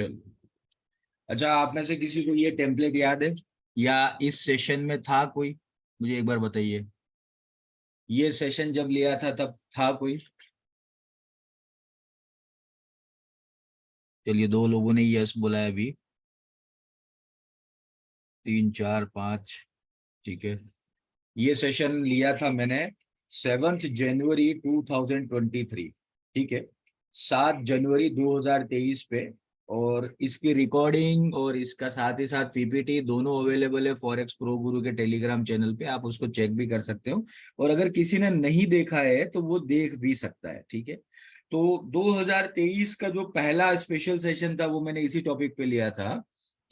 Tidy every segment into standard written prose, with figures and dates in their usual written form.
चलो, अच्छा, आप में से किसी को ये टेम्पलेट याद है या इस सेशन में था कोई? मुझे एक बार बताइए, ये सेशन जब लिया था तब था कोई? चलिए, 2 लोगों ने यस बोला है अभी, 3 4 5। ठीक है, ये सेशन लिया था मैंने 7 जनवरी 2023। ठीक है, 7 जनवरी 2023 पे। और इसकी रिकॉर्डिंग और इसका साथ ही साथ पीपीटी दोनों अवेलेबल है फॉरेक्स प्रो गुरु के टेलीग्राम चैनल पे, आप उसको चेक भी कर सकते हो। और अगर किसी ने नहीं देखा है तो वो देख भी सकता है। ठीक है, तो 2023 का जो पहला स्पेशल सेशन था वो मैंने इसी टॉपिक पे लिया था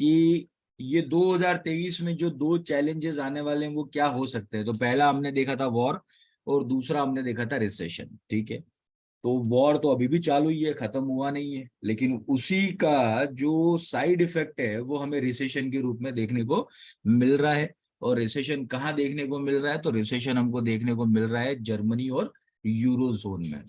कि ये 2023 में जो 2 चैलेंजेस आने वाले हैं वो क्या हो सकते हैं। तो पहला हमने देखा था वॉर, और दूसरा हमने देखा था रिसेशन। ठीक है, तो वॉर तो अभी भी चालू ही है, खत्म हुआ नहीं है, लेकिन उसी का जो साइड इफेक्ट है वो हमें रिसेशन के रूप में देखने को मिल रहा है। और रिसेशन कहाँ देखने को मिल रहा है? तो रिसेशन हमको देखने को मिल रहा है जर्मनी और यूरोजोन में।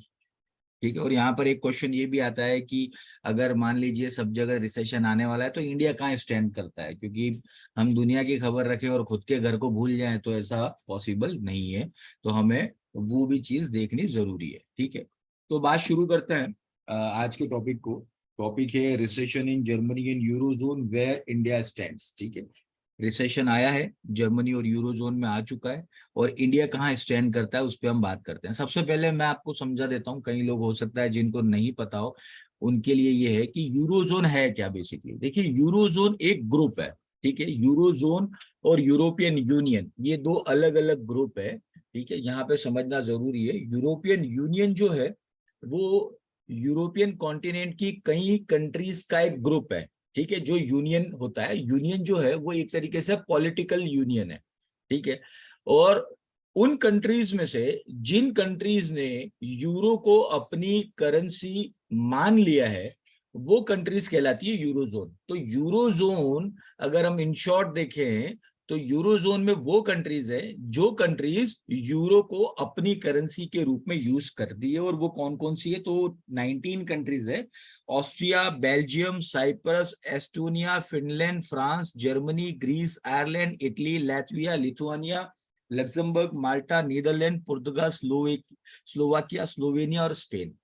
ठीक है, और यहाँ पर एक क्वेश्चन ये भी आता है कि अगर मान लीजिए सब जगह रिसेशन आने वाला है तो इंडिया कहाँ स्टैंड करता है, क्योंकि हम दुनिया की खबर रखें और खुद के घर को भूल जाएं तो ऐसा पॉसिबल नहीं है। तो हमें वो भी चीज देखनी जरूरी है। ठीक है, तो बात शुरू करते हैं आज के टॉपिक को। टॉपिक है recession in Germany and Eurozone where India stands. ठीक है, रिसेशन आया है, जर्मनी और यूरोजोन में आ चुका है, और इंडिया कहाँ स्टैंड करता है उस पर हम बात करते हैं। सबसे पहले मैं आपको समझा देता हूँ, कई लोग हो सकता है जिनको नहीं पता हो, उनके लिए ये है कि यूरोजोन है क्या। बेसिकली देखिए, यूरोजोन एक ग्रुप है। ठीक है, यूरोजोन और यूरोपियन यूनियन ये 2 अलग अलग ग्रुप है। ठीक है, यहाँ पे समझना जरूरी है, यूरोपियन यूनियन जो है वो यूरोपियन कॉन्टिनेंट की कई कंट्रीज का एक ग्रुप है। ठीक है, जो यूनियन होता है, यूनियन जो है वो एक तरीके से पॉलिटिकल यूनियन है। ठीक है, और उन कंट्रीज में से जिन कंट्रीज ने यूरो को अपनी करेंसी मान लिया है वो कंट्रीज कहलाती है यूरोजोन। तो यूरोजोन अगर हम इन शॉर्ट देखें तो यूरोजोन में वो कंट्रीज है जो कंट्रीज यूरो को अपनी करेंसी के रूप में यूज करती है। और वो कौन कौन सी है? तो 19 कंट्रीज है। Austria, Belgium, Cyprus, Estonia, Finland, France, Germany, Greece, Ireland, Italy, Latvia, Lithuania, Luxembourg, Malta, Netherland, Portugal, Slovakia, Slovenia और स्पेन।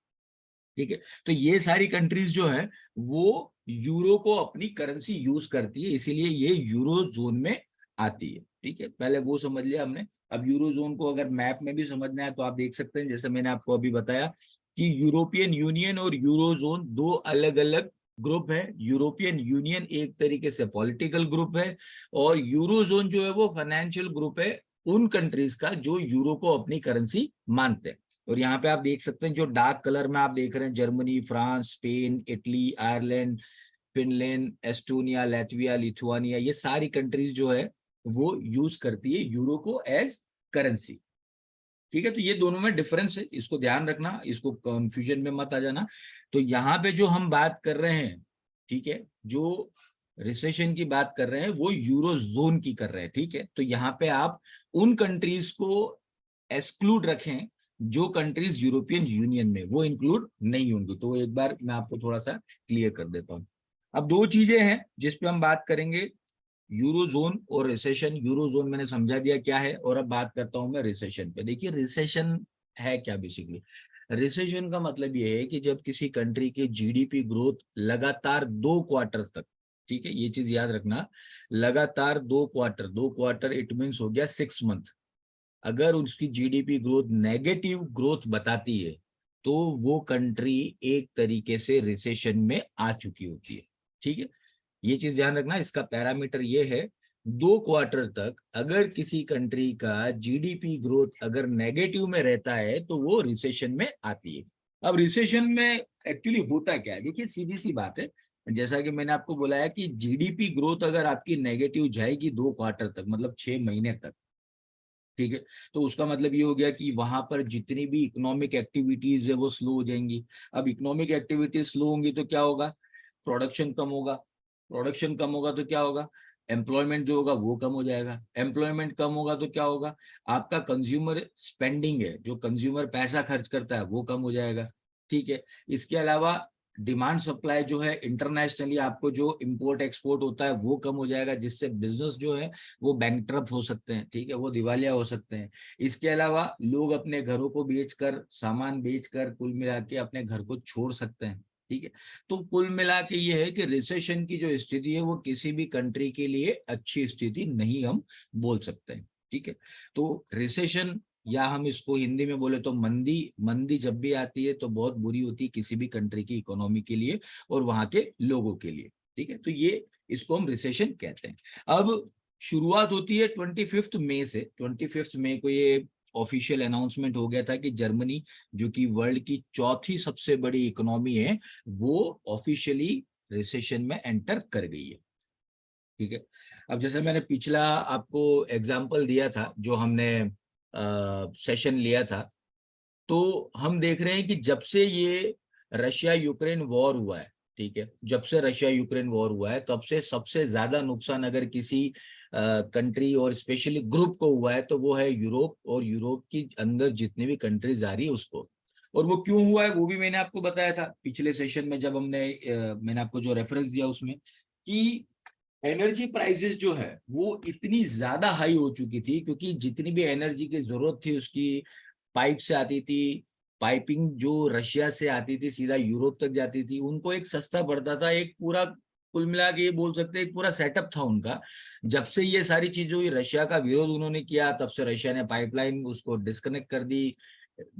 ठीक है, तो ये सारी कंट्रीज जो है वो यूरो को अपनी करेंसी यूज करती है, इसीलिए ये यूरो जोन में आती है। ठीक है, पहले वो समझ लिया हमने। अब यूरो जोन को अगर मैप में भी समझना है तो आप देख सकते हैं, जैसे मैंने आपको अभी बताया कि यूरोपियन यूनियन और यूरो जोन 2 अलग अलग ग्रुप है। यूरोपियन यूनियन एक तरीके से पॉलिटिकल ग्रुप है, और यूरो जोन जो है वो फाइनेंशियल ग्रुप है उन कंट्रीज का जो यूरो को अपनी करेंसी मानते हैं। और यहाँ पे आप देख सकते हैं जो डार्क कलर में आप देख रहे हैं, Germany, France, Spain, Italy, Ireland, Finland, Estonia, Latvia, Lithuania, ये सारी कंट्रीज जो है वो यूज करती है यूरो को एज करेंसी। ठीक है, तो ये दोनों में डिफरेंस है, इसको ध्यान रखना, इसको कंफ्यूजन में मत आ जाना। तो यहाँ पे जो हम बात कर रहे हैं, ठीक है, जो रिसेशन की बात कर रहे हैं वो यूरो जोन की कर रहे हैं। ठीक है, तो यहाँ पे आप उन कंट्रीज को एक्सक्लूड रखें जो कंट्रीज यूरोपियन यूनियन में, वो इंक्लूड नहीं होंगी। तो एक बार मैं आपको थोड़ा सा क्लियर कर देता हूं। अब 2 चीजें हैं जिस पे हम बात करेंगे, यूरोजोन और रिसेशन। यूरोजोन मैंने समझा दिया क्या है, और अब बात करता हूं मैं रिसेशन पे। देखिए, रिसेशन है क्या बेसिकली? रिसेशन का मतलब ये है कि जब किसी कंट्री की जीडीपी ग्रोथ लगातार 2 क्वार्टर तक, ठीक है, ये चीज याद रखना, लगातार 2 क्वार्टर, 2 क्वार्टर इट मीन्स हो गया 6 मंथ, अगर उसकी जीडीपी ग्रोथ नेगेटिव ग्रोथ बताती है तो वो कंट्री एक तरीके से रिसेशन में आ चुकी होती है। ठीक है, ये चीज ध्यान रखना, इसका पैरामीटर ये है, 2 क्वार्टर तक अगर किसी कंट्री का जीडीपी ग्रोथ अगर नेगेटिव में रहता है तो वो रिसेशन में आती है। अब रिसेशन में एक्चुअली होता क्या है? देखिए, सीधी सी बात है, जैसा कि मैंने आपको बोला है कि जीडीपी ग्रोथ अगर आपकी नेगेटिव जाएगी 2 क्वार्टर तक, मतलब 6 महीने तक, ठीक है, तो उसका मतलब ये हो गया कि वहां पर जितनी भी इकोनॉमिक एक्टिविटीज है वो स्लो हो जाएंगी। अब इकोनॉमिक एक्टिविटीज स्लो होंगी तो क्या होगा? प्रोडक्शन कम होगा। प्रोडक्शन कम होगा तो क्या होगा? एम्प्लॉयमेंट जो होगा वो कम हो जाएगा। एम्प्लॉयमेंट कम होगा तो क्या होगा? आपका कंज्यूमर स्पेंडिंग है, जो कंज्यूमर पैसा खर्च करता है वो कम हो जाएगा। ठीक है, इसके अलावा डिमांड सप्लाई जो है इंटरनेशनली, आपको जो इंपोर्ट एक्सपोर्ट होता है वो कम हो जाएगा, जिससे बिजनेस जो है वो बैंकक्रप्ट हो सकते हैं, ठीक है, वो दिवालिया हो सकते हैं। इसके अलावा लोग अपने घरों को बेचकर, सामान बेचकर कुल मिला के अपने घर को छोड़ सकते हैं, ठीक है। तो कुल मिला के ये है कि रिसेशन की जो स्थिति है वो किसी भी कंट्री के लिए अच्छी स्थिति नहीं हम बोल सकते हैं, ठीक है। तो रिसेशन, या हम इसको हिंदी में बोले तो मंदी, मंदी जब भी आती है तो बहुत बुरी होती है किसी भी कंट्री की इकोनॉमी के लिए और वहां के लोगों के लिए, ठीक है। तो ये, इसको हम रिसेशन कहते हैं। अब शुरुआत होती है 25 मई से। 25 मई को ये ऑफिशियल अनाउंसमेंट हो गया था कि जर्मनी, जो कि वर्ल्ड की चौथी सबसे बड़ी इकोनॉमी है, वो ऑफिशियली रिसेशन में एंटर कर गई है, ठीक है। अब जैसे मैंने पिछला आपको एग्जाम्पल दिया था, जो हमने सेशन लिया था, तो हम देख रहे हैं कि जब से ये रशिया यूक्रेन वॉर हुआ है, ठीक है, जब से रशिया यूक्रेन वॉर हुआ है तब से सबसे ज्यादा नुकसान अगर किसी कंट्री और स्पेशली ग्रुप को हुआ है तो वो है यूरोप, और यूरोप की अंदर जितनी भी कंट्रीज आ रही है उसको। और वो क्यों हुआ है वो भी मैंने आपको बताया था पिछले सेशन में, जब मैंने आपको जो रेफरेंस दिया उसमें, कि एनर्जी प्राइसेस जो है वो इतनी ज्यादा हाई हो चुकी थी, क्योंकि जितनी भी एनर्जी की जरूरत थी उसकी पाइप से आती थी, पाइपिंग जो रशिया से आती थी सीधा यूरोप तक जाती थी, उनको एक सस्ता पड़ता था, एक पूरा कुल मिला के ये बोल सकते हैं एक पूरा सेटअप था उनका। जब से ये सारी चीजें हुई, रशिया का विरोध उन्होंने किया, तब से रशिया ने पाइपलाइन उसको डिस्कनेक्ट कर दी।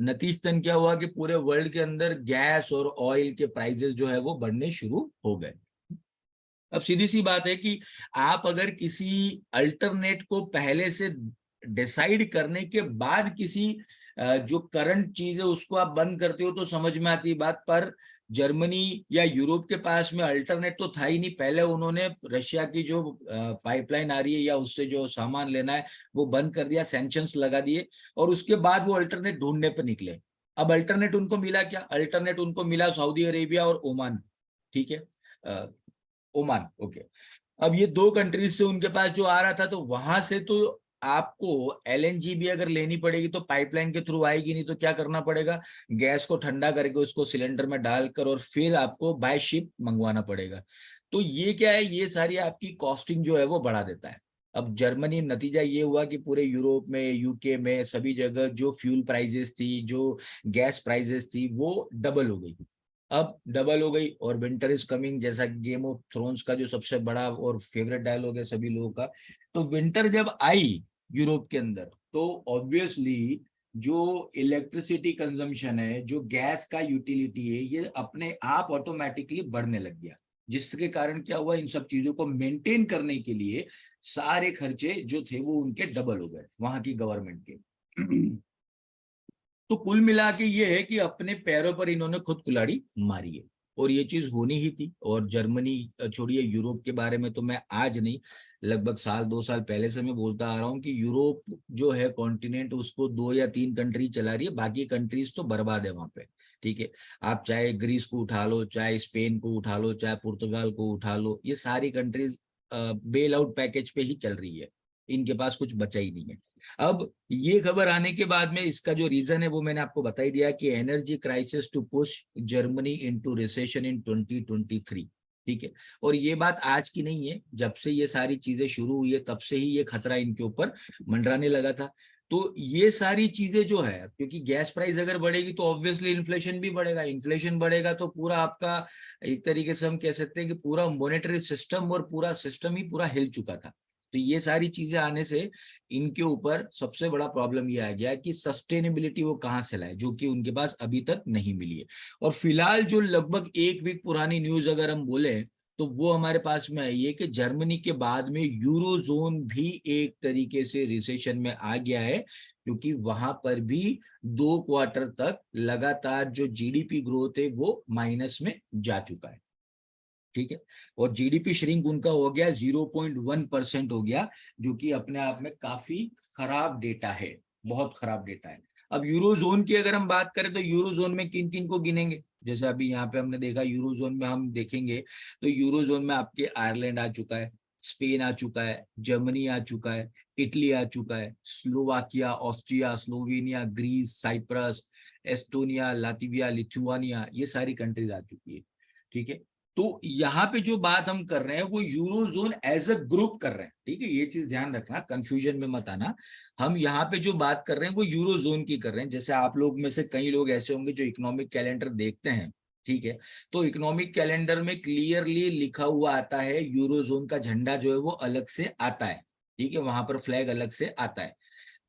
नतीजतन क्या हुआ कि पूरे वर्ल्ड के अंदर गैस और ऑयल के प्राइसेस जो है वो बढ़ने शुरू हो गए। अब सीधी सी बात है कि आप अगर किसी अल्टरनेट को पहले से डिसाइड करने के बाद किसी जो करंट चीज है उसको आप बंद करते हो तो समझ में आती बात, पर जर्मनी या यूरोप के पास में अल्टरनेट तो था ही नहीं। पहले उन्होंने रशिया की जो पाइपलाइन आ रही है या उससे जो सामान लेना है वो बंद कर दिया, सैंक्शंस लगा दिए, और उसके बाद वो अल्टरनेट ढूंढने पर निकले। अब अल्टरनेट उनको मिला क्या? अल्टरनेट उनको मिला सऊदी अरेबिया और ओमान, ठीक है, ओमान, ओके। अब ये दो कंट्रीज से उनके पास जो आ रहा था, तो वहां से तो आपको एलएनजी भी अगर लेनी पड़ेगी तो पाइपलाइन के थ्रू आएगी, नहीं तो क्या करना पड़ेगा, गैस को ठंडा करके उसको सिलेंडर में डालकर और फिर आपको बाय शिप मंगवाना पड़ेगा। तो ये क्या है, ये सारी आपकी कॉस्टिंग जो है वो बढ़ा देता है। अब जर्मनी, नतीजा ये हुआ कि पूरे यूरोप में, यूके में, सभी जगह जो फ्यूल प्राइजेस थी, जो गैस प्राइजेस थी, वो डबल हो गई। अब डबल हो गई, और विंटर इज कमिंग, जैसा गेम ऑफ थ्रोन्स का जो सबसे बड़ा और फेवरेट डायलॉग है सभी लोगों का। तो विंटर जब आई यूरोप के अंदर, तो ऑब्वियसली जो इलेक्ट्रिसिटी कंजम्पशन है, जो गैस का यूटिलिटी है, ये अपने आप ऑटोमेटिकली बढ़ने लग गया। जिसके कारण क्या हुआ, इन सब चीजों को मेंटेन करने के लिए सारे खर्चे जो थे वो उनके डबल हो गए वहां की गवर्नमेंट के। तो कुल मिला के ये है कि अपने पैरों पर इन्होंने खुद कुल्हाड़ी मारी है, और ये चीज होनी ही थी। और जर्मनी छोड़िए, यूरोप के बारे में तो मैं आज नहीं, लगभग साल 2 साल पहले से मैं बोलता आ रहा हूँ कि यूरोप जो है कॉन्टिनेंट, उसको 2 या 3 कंट्री चला रही है, बाकी कंट्रीज तो बर्बाद है वहां पे, ठीक है। आप चाहे ग्रीस को उठा लो, चाहे स्पेन को उठा लो, चाहे पुर्तगाल को उठा लो, ये सारी कंट्रीज बेल आउट पैकेज पे ही चल रही है, इनके पास कुछ बचा ही नहीं है। अब ये खबर आने के बाद में इसका जो रीजन है वो मैंने आपको बता ही दिया कि energy crisis to push Germany into recession in 2023, ठीक है। और ये बात आज की नहीं है, जब से ये सारी चीजें शुरू हुई है तब से ही ये खतरा इनके ऊपर मंडराने लगा था। तो ये सारी चीजें जो है, क्योंकि गैस प्राइस अगर बढ़ेगी तो ऑब्वियसली इन्फ्लेशन भी बढ़ेगा, इन्फ्लेशन बढ़ेगा तो पूरा आपका, एक तरीके से हम कह सकते हैं कि पूरा मॉनेटरी सिस्टम और पूरा सिस्टम ही पूरा हिल चुका था। तो ये सारी चीजें आने से इनके ऊपर सबसे बड़ा प्रॉब्लम ये आ गया कि सस्टेनेबिलिटी वो कहाँ से लाए, जो कि उनके पास अभी तक नहीं मिली है। और फिलहाल जो लगभग 1 वीक पुरानी न्यूज अगर हम बोले, तो वो हमारे पास में आई है कि जर्मनी के बाद में यूरोजोन भी एक तरीके से रिसेशन में आ गया है, क्योंकि वहां पर भी 2 क्वार्टर तक लगातार जो जीडीपी ग्रोथ है वो माइनस में जा चुका है, ठीक है। और जीडीपी श्रिंक उनका हो गया 0.1% हो गया, जो कि अपने आप में काफी खराब डेटा है, बहुत खराब डेटा है। अब यूरोजोन की अगर हम बात करें तो यूरोजोन में किन किन को गिनेंगे, जैसे अभी यहाँ पे हमने देखा यूरोजोन में हम देखेंगे तो यूरोजोन में आपके आयरलैंड आ चुका है, स्पेन आ चुका है, जर्मनी आ चुका है, इटली आ चुका है, Slovakia, Austria, Slovenia, Greece, Cyprus, Estonia, Latvia, Lithuania, ये सारी कंट्रीज आ चुकी है। ठीक है। तो यहाँ पे जो बात हम कर रहे हैं वो यूरोजोन एज अ ग्रुप कर रहे हैं, ठीक है, ये चीज ध्यान रखना, कंफ्यूजन में मत आना। हम यहाँ पे जो बात कर रहे हैं वो यूरोजोन की कर रहे हैं। जैसे आप लोग में से कई लोग ऐसे होंगे जो इकोनॉमिक कैलेंडर देखते हैं, ठीक है, तो इकोनॉमिक कैलेंडर में क्लियरली लिखा हुआ आता है, यूरोजोन का झंडा जो है वो अलग से आता है, ठीक है, वहां पर फ्लैग अलग से आता है।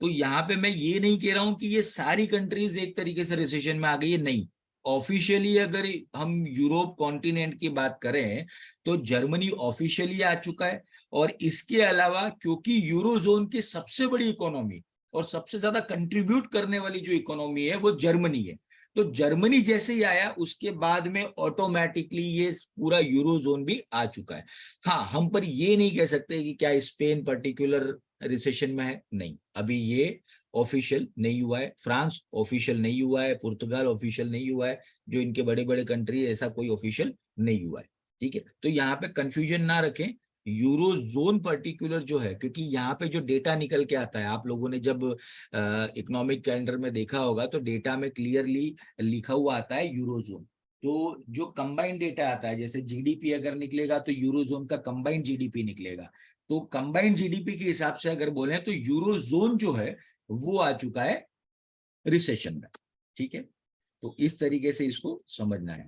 तो यहाँ पे मैं ये नहीं कह रहा हूं कि ये सारी कंट्रीज एक तरीके से रिसेशन में आ गई है, नहीं। ऑफिशियली अगर हम यूरोप कॉन्टिनेंट की बात करें तो जर्मनी ऑफिशियली आ चुका है। और इसके अलावा क्योंकि यूरोजोन की सबसे बड़ी इकोनॉमी और सबसे ज्यादा कंट्रीब्यूट करने वाली जो इकोनॉमी है वो जर्मनी है, तो जर्मनी जैसे ही आया उसके बाद में ऑटोमेटिकली ये पूरा यूरोजोन भी आ चुका है। हाँ, हम पर ये नहीं कह सकते कि क्या स्पेन पर्टिकुलर रिसेशन में है, नहीं, अभी ये ऑफिशियल नहीं हुआ है, फ्रांस ऑफिशियल नहीं हुआ है, पुर्तगाल ऑफिशियल नहीं हुआ है, जो इनके बड़े बड़े कंट्री है ऐसा कोई ऑफिशियल नहीं हुआ है, ठीक है। तो यहाँ पे कंफ्यूजन ना रखें, यूरो जोन पर्टिकुलर जो है, क्योंकि यहाँ पे जो डेटा निकल के आता है, आप लोगों ने जब इकोनॉमिक कैलेंडर में देखा होगा तो डेटा में क्लियरली लिखा हुआ आता है यूरो जोन। तो जो कंबाइंड डेटा आता है, जैसे जीडीपी अगर निकलेगा तो यूरो जोन का कंबाइंड जीडीपी निकलेगा, तो कंबाइंड जीडीपी के हिसाब से अगर बोले तो यूरो जोन जो है वो आ चुका है रिसेशन में, ठीक है। तो इस तरीके से इसको समझना है,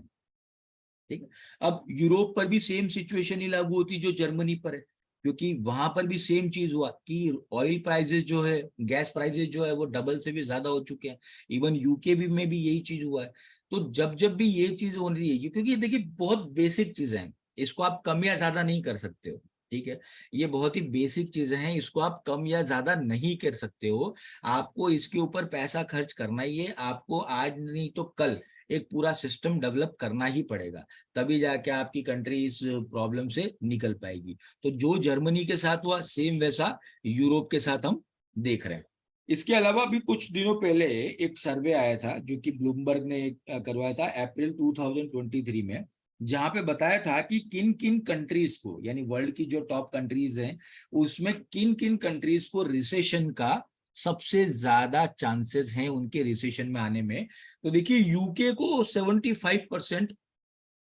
ठीक है। अब यूरोप पर भी सेम सिचुएशन ही लागू होती जो जर्मनी पर है, क्योंकि वहां पर भी सेम चीज हुआ कि ऑयल प्राइसेस जो है, गैस प्राइसेस जो है वो डबल से भी ज्यादा हो चुके हैं। इवन यूके भी में भी यही चीज हुआ है। तो जब जब भी ये चीज हो रही है, क्योंकि देखिए बहुत बेसिक चीजें हैं, इसको आप कम या ज्यादा नहीं कर सकते हो, ठीक है, ये बहुत ही बेसिक चीजें हैं, इसको आप कम या ज्यादा नहीं कर सकते हो। आपको इसके ऊपर पैसा खर्च करना ही है, आपको आज नहीं तो कल एक पूरा सिस्टम डेवलप करना ही पड़ेगा, तभी जाके आपकी कंट्री इस प्रॉब्लम से निकल पाएगी। तो जो जर्मनी के साथ हुआ सेम वैसा यूरोप के साथ हम देख रहे हैं। इसके अलावा भी कुछ दिनों पहले एक सर्वे आया था जो कि ब्लूमबर्ग ने करवाया था अप्रैल 2023 में, जहां पे बताया था कि किन किन कंट्रीज को, यानी वर्ल्ड की जो टॉप कंट्रीज हैं उसमें किन किन कंट्रीज को रिसेशन का सबसे ज्यादा चांसेस हैं उनके रिसेशन में आने में। तो देखिए यूके को 75%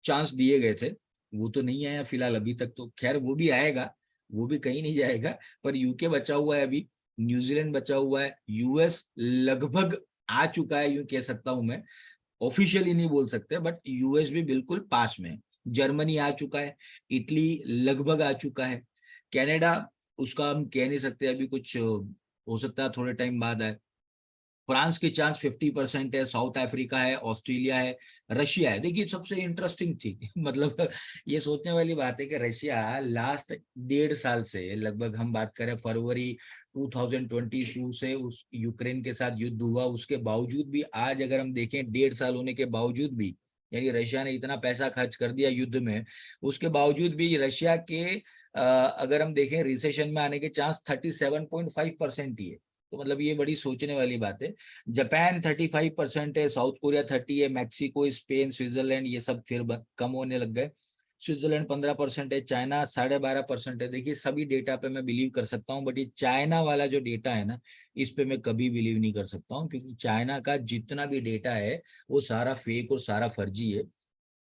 चांस दिए गए थे, वो तो नहीं आया फिलहाल अभी तक, तो खैर वो भी आएगा, वो भी कहीं नहीं जाएगा, पर यूके बचा हुआ है अभी, न्यूजीलैंड बचा हुआ है, यूएस लगभग आ चुका है यूं कह सकता हूं मैं, ऑफिशियली नहीं बोल सकते बट यूएस भी बिल्कुल पास में है, जर्मनी आ चुका है, इटली लगभग आ चुका है, कनाडा उसका हम कह नहीं सकते अभी, कुछ हो सकता है थोड़े टाइम बाद आए, फ्रांस के चांस 50% है, साउथ अफ्रीका है, ऑस्ट्रेलिया है, रशिया है। देखिए सबसे इंटरेस्टिंग थी मतलब ये सोचने वाली बात है कि रशिया लास्ट 1.5 साल से, लगभग हम बात करें फरवरी 2022 से उस यूक्रेन के साथ युद्ध हुआ, उसके बावजूद भी आज अगर हम देखें 1.5 साल होने के बावजूद भी, यानी रशिया ने इतना पैसा खर्च कर दिया युद्ध में, उसके बावजूद भी रशिया के अगर हम देखें रिसेशन में आने के चांस 37.5% ही है। तो मतलब ये बड़ी सोचने वाली बात है। जापान 35% है, साउथ कोरिया 30 है, मैक्सिको, स्पेन, स्विट्जरलैंड ये सब फिर कम होने लग गए, स्विट्जरलैंड 15% है, चाइना 12.5% है। देखिए सभी डेटा पे मैं बिलीव कर सकता हूँ, बट ये चाइना वाला जो डेटा है ना, इस पे मैं कभी बिलीव नहीं कर सकता हूँ, क्योंकि चाइना का जितना भी डेटा है वो सारा फेक और सारा फर्जी है।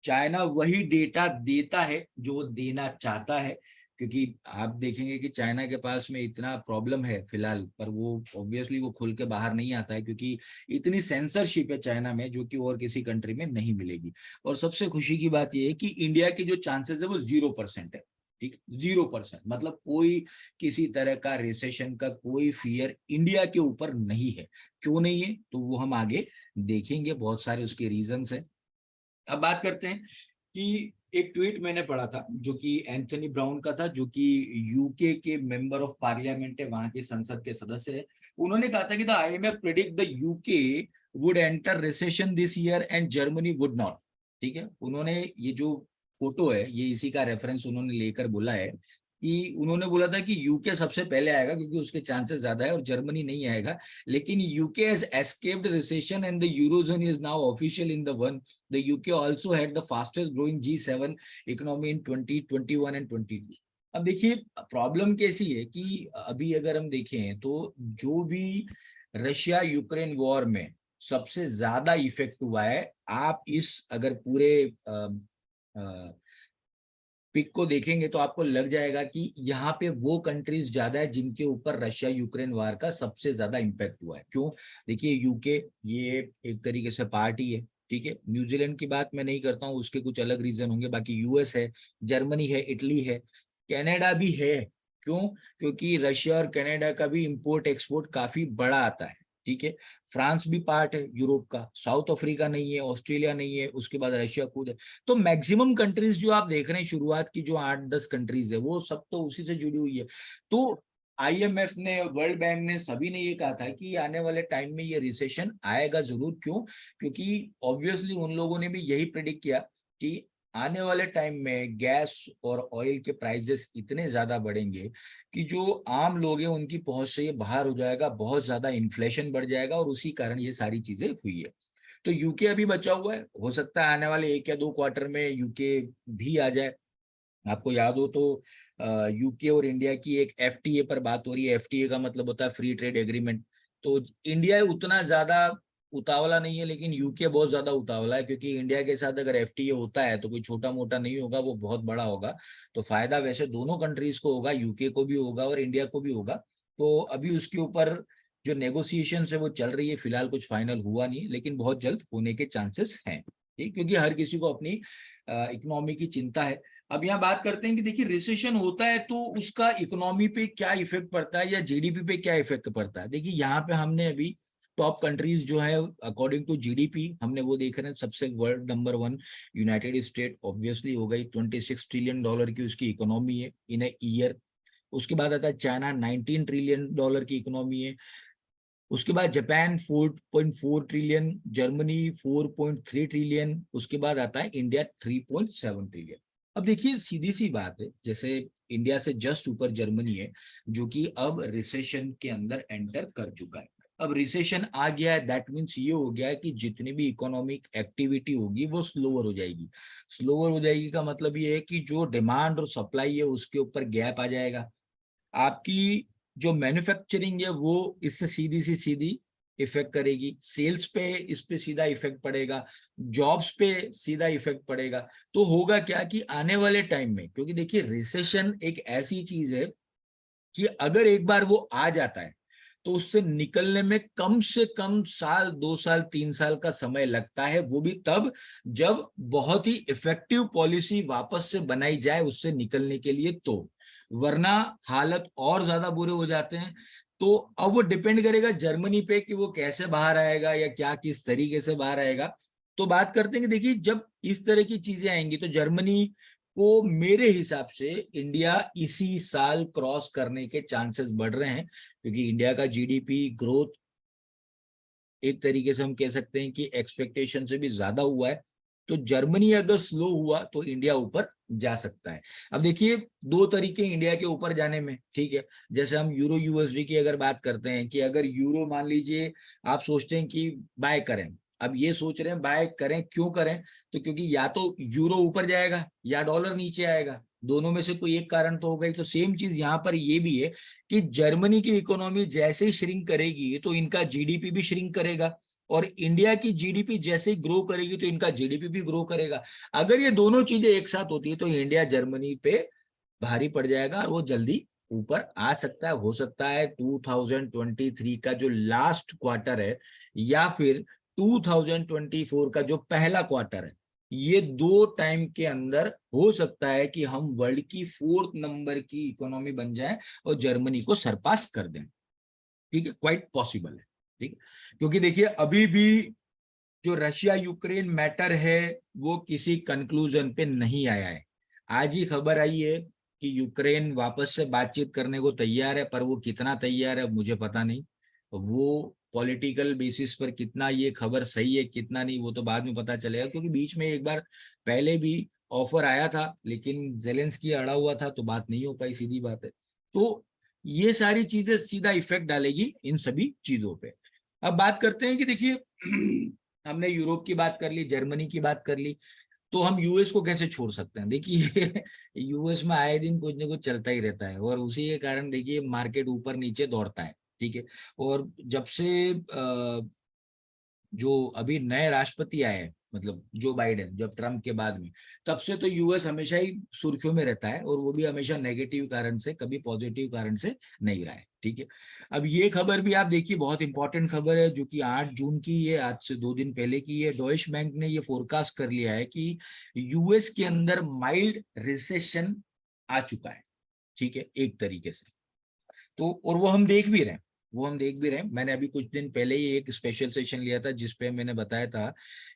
चाइना वही डेटा देता है जो वो देना चाहता है, क्योंकि आप देखेंगे कि चाइना के पास में इतना प्रॉब्लम है फिलहाल, पर वो ऑब्वियसली वो खुल के बाहर नहीं आता है, क्योंकि इतनी सेंसरशिप है चाइना में जो कि और किसी कंट्री में नहीं मिलेगी। और सबसे खुशी की बात यह है कि इंडिया के जो चांसेस है वो 0% है, ठीक, 0%, मतलब कोई किसी तरह का रिसेशन का कोई फियर इंडिया के ऊपर नहीं है। क्यों नहीं है तो वो हम आगे देखेंगे, बहुत सारे उसके रीजंस है। अब बात करते हैं कि एक ट्वीट मैंने पढ़ा था जो कि एंथनी ब्राउन का था, जो कि यूके के मेंबर ऑफ पार्लियामेंट है, वहां के संसद के सदस्य है। उन्होंने कहा था कि the IMF predict the UK would enter recession this year and Germany would not, ठीक है। उन्होंने ये जो फोटो है ये इसी का रेफरेंस उन्होंने लेकर बोला है कि उन्होंने बोला था कि यूके सबसे पहले आएगा क्योंकि उसके चांसेस ज्यादा है और जर्मनी नहीं आएगा, लेकिन UK has escaped recession and the eurozone is now official in the one. The UK also had the fastest growing G7 economy in 2021 and 22। अब देखिए प्रॉब्लम कैसी है कि अभी अगर हम देखें तो जो भी रशिया यूक्रेन वॉर में सबसे ज्यादा इफेक्ट हुआ है, आप इस अगर पूरे पिक को देखेंगे तो आपको लग जाएगा कि यहाँ पे वो कंट्रीज ज्यादा है जिनके ऊपर रशिया यूक्रेन वार का सबसे ज्यादा इम्पैक्ट हुआ है। क्यों? देखिए यूके ये एक तरीके से पार्टी है, ठीक है। न्यूजीलैंड की बात मैं नहीं करता हूँ, उसके कुछ अलग रीजन होंगे। बाकी यूएस है, जर्मनी है, इटली है, कनाडा भी है। क्यों? क्योंकि रशिया और कनाडा का भी इंपोर्ट एक्सपोर्ट काफी बड़ा आता है, ठीक है। फ्रांस भी पार्ट है यूरोप का, साउथ अफ्रीका नहीं है, ऑस्ट्रेलिया नहीं है, उसके बाद रशिया खुद है। तो मैक्सिमम कंट्रीज जो आप देख रहे हैं, शुरुआत की जो 8-10 कंट्रीज है, वो सब तो उसी से जुड़ी हुई है। तो आईएमएफ ने, वर्ल्ड बैंक ने, सभी ने ये कहा था कि आने वाले टाइम में ये रिसेशन आएगा जरूर। क्यों? क्योंकि ऑब्वियसली उन लोगों ने भी यही प्रेडिक्ट किया कि आने वाले टाइम में गैस और ऑयल के प्राइसेस इतने ज्यादा बढ़ेंगे कि जो आम लोग हैं उनकी पहुंच से ये बाहर हो जाएगा, बहुत ज्यादा इन्फ्लेशन बढ़ जाएगा, और उसी कारण ये सारी चीजें हुई है। तो यूके अभी बचा हुआ है, हो सकता है आने वाले 1 या 2 क्वार्टर में यूके भी आ जाए। आपको याद हो तो यूके और इंडिया की एक एफटीए पर बात हो रही है। एफटीए का मतलब होता है फ्री ट्रेड एग्रीमेंट। तो इंडिया उतना ज्यादा उतावला नहीं है, लेकिन यूके बहुत ज्यादा उतावला है, क्योंकि इंडिया के साथ अगर एफटीए होता है तो कोई छोटा मोटा नहीं होगा, वो बहुत बड़ा होगा। तो फायदा वैसे दोनों कंट्रीज को होगा, यूके को भी होगा और इंडिया को भी होगा। तो अभी उसके ऊपर जो नेगोशिएशन है वो चल रही है, फिलहाल कुछ फाइनल हुआ नहीं, लेकिन बहुत जल्द होने के चांसेस हैं, ठीक। क्योंकि हर किसी को अपनी इकोनॉमी की चिंता है। अब यहाँ बात करते हैं कि देखिए रिसेशन होता है तो उसका इकोनॉमी पे क्या इफेक्ट पड़ता है या जीडीपी पे क्या इफेक्ट पड़ता है। देखिए यहाँ पे हमने अभी टॉप कंट्रीज जो है अकॉर्डिंग टू जीडीपी हमने वो देख रहे हैं। सबसे world number 1 United state obviously हो गई, $26 ट्रिलियन की उसकी इकोनॉमी है इन ए ईयर। उसके बाद आता है चाइना, $19 ट्रिलियन की इकोनॉमी है। उसके बाद जापान 4.4 ट्रिलियन, जर्मनी 4.3 ट्रिलियन, उसके बाद आता है इंडिया 3.7 ट्रिलियन। अब देखिए सीधी सी बात है, जैसे इंडिया से जस्ट ऊपर जर्मनी है जो कि अब रिसेशन के अंदर एंटर कर चुका है। अब रिसेशन आ गया है, दैट मीन्स ये हो गया है कि जितनी भी इकोनॉमिक एक्टिविटी होगी वो स्लोअर हो जाएगी। स्लोअर हो जाएगी का मतलब ये है कि जो डिमांड और सप्लाई है उसके ऊपर गैप आ जाएगा। आपकी जो मैन्युफैक्चरिंग है वो इससे सीधी इफेक्ट करेगी, सेल्स पे इस पे सीधा इफेक्ट पड़ेगा, जॉब्स पे सीधा इफेक्ट पड़ेगा। तो होगा क्या कि आने वाले टाइम में, क्योंकि देखिए रिसेशन एक ऐसी चीज है कि अगर एक बार वो आ जाता है तो उससे निकलने में कम से कम साल, 2 साल, 3 साल का समय लगता है। वो भी तब जब बहुत ही इफेक्टिव पॉलिसी वापस से बनाई जाए उससे निकलने के लिए, तो वरना हालत और ज्यादा बुरे हो जाते हैं। तो अब वो डिपेंड करेगा जर्मनी पे कि वो कैसे बाहर आएगा या क्या किस तरीके से बाहर आएगा। तो बात करते हैं कि देखिए जब इस तरह की चीजें आएंगी तो जर्मनी को मेरे हिसाब से इंडिया इसी साल क्रॉस करने के चांसेस बढ़ रहे हैं, क्योंकि इंडिया का जीडीपी ग्रोथ एक तरीके से हम कह सकते हैं कि एक्सपेक्टेशन से भी ज्यादा हुआ है। तो जर्मनी अगर स्लो हुआ तो इंडिया ऊपर जा सकता है। अब देखिए 2 तरीके इंडिया के ऊपर जाने में, ठीक है। जैसे हम यूरो यूएसडी की अगर बात करते हैं कि अगर यूरो मान लीजिए आप सोचते हैं कि बाय करें, अब ये सोच रहे हैं बाय करें, क्यों करें? तो क्योंकि या तो यूरो ऊपर जाएगा या डॉलर नीचे आएगा, दोनों में से कोई एक कारण तो होगा ही। तो सेम चीज यहाँ पर ये भी है कि जर्मनी की इकोनॉमी जैसे ही श्रिंक करेगी तो इनका जीडीपी भी श्रिंक करेगा, और इंडिया की जीडीपी जैसे ही ग्रो करेगी तो इनका जीडीपी भी ग्रो करेगा। अगर ये दोनों चीजें एक साथ होती है तो इंडिया जर्मनी पे भारी पड़ जाएगा और वो जल्दी ऊपर आ सकता है। हो सकता है 2023 का जो लास्ट क्वार्टर है या फिर 2024 का जो पहला क्वार्टर है, ये 2 टाइम के अंदर हो सकता है कि हम वर्ल्ड की 4th नंबर की इकोनॉमी बन जाए और जर्मनी को सरपास कर दें। ठीक है, क्वाइट पॉसिबल है। ठीक, क्योंकि देखिए अभी भी जो रशिया यूक्रेन मैटर है वो किसी कंक्लूजन पे नहीं आया है। आज ही खबर आई है कि यूक्रेन वापस से बातचीत करने को तैयार है, पर वो कितना तैयार है मुझे पता नहीं। वो पॉलिटिकल बेसिस पर कितना ये खबर सही है कितना नहीं वो तो बाद में पता चलेगा, क्योंकि बीच में एक बार पहले भी ऑफर आया था लेकिन जेलेंस्की अड़ा हुआ था तो बात नहीं हो पाई, सीधी बात है। तो ये सारी चीजें सीधा इफेक्ट डालेगी इन सभी चीजों पे। अब बात करते हैं कि देखिए हमने यूरोप की बात कर ली, जर्मनी की बात कर ली, तो हम यूएस को कैसे छोड़ सकते हैं? देखिए यूएस में आए दिन कुछ ना कुछ चलता ही रहता है और उसी के कारण देखिए मार्केट ऊपर नीचे दौड़ता है, ठीक है। और जब से जो अभी नए राष्ट्रपति आए हैं, मतलब जो बाइडेन, जब ट्रम्प के बाद में, तब से तो यूएस हमेशा ही सुर्खियों में रहता है, और वो भी हमेशा नेगेटिव कारण से, कभी पॉजिटिव कारण से नहीं रहा है। ठीक है, अब ये खबर भी आप देखिए, बहुत इंपॉर्टेंट खबर है, जो कि 8 जून की है, आज से 2 दिन पहले की है। डॉइश बैंक ने ये फोरकास्ट कर लिया है कि यूएस के अंदर माइल्ड रिसेशन आ चुका है। ठीक है, एक तरीके से तो, और वो हम देख भी रहे हैं, वो हम देख भी रहे हैं। मैंने अभी कुछ दिन पहले ही एक स्पेशल सेशन लिया था, जिसपे मैंने बताया था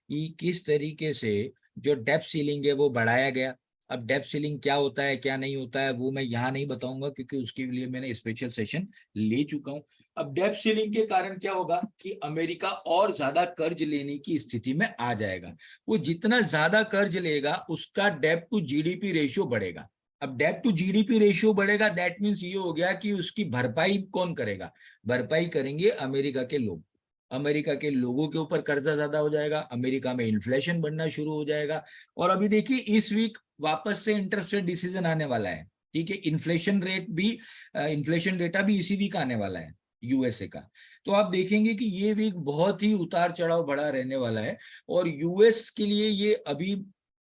कि किस तरीके से जो डेप्थ सीलिंग है वो बढ़ाया गया। अब डेप्थ सीलिंग क्या होता है, क्या नहीं होता है, वो मैं यहाँ नहीं बताऊंगा, क्योंकि उसके लिए मैंने स्पेशल सेशन ले चुका हूँ। अब डेप्थ सीलिंग के कारण क्या होगा कि अमेरिका और ज्यादा कर्ज लेने की स्थिति में आ जाएगा। वो जितना ज्यादा कर्ज लेगा, उसका डेप्ट टू जीडीपी रेशियो बढ़ेगा। अब डेट टू जीडीपी रेशियो बढ़ेगा, दैट मीन्स ये हो गया कि उसकी भरपाई कौन करेगा? भरपाई करेंगे अमेरिका के लोग। अमेरिका के लोगों के ऊपर कर्जा ज्यादा हो जाएगा, अमेरिका में इन्फ्लेशन बढ़ना शुरू हो जाएगा। और अभी देखिए, इस वीक वापस से इंटरेस्ट रेट डिसीजन आने वाला है। ठीक है, इन्फ्लेशन रेट भी, इन्फ्लेशन डेटा भी इसी वीक आने वाला है यूएसए का। तो आप देखेंगे कि ये वीक बहुत ही उतार चढ़ाव भरा रहने वाला है, और यूएस के लिए ये अभी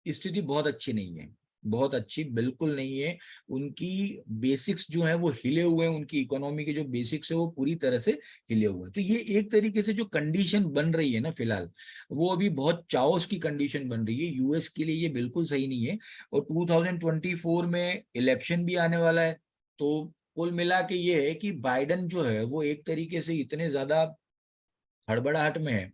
स्थिति बहुत अच्छी नहीं है, बहुत अच्छी बिल्कुल नहीं है। उनकी बेसिक्स जो है वो हिले हुए हैं, उनकी इकोनॉमी के जो बेसिक्स है वो पूरी तरह से हिले हुए हैं। तो ये एक तरीके से जो कंडीशन बन रही है ना फिलहाल, वो अभी बहुत चाओस की कंडीशन बन रही है यूएस के लिए, ये बिल्कुल सही नहीं है। और 2024 में इलेक्शन भी आने वाला है। तो कुल मिला के ये है कि बाइडन जो है वो एक तरीके से इतने ज्यादा हड़बड़ाहट में है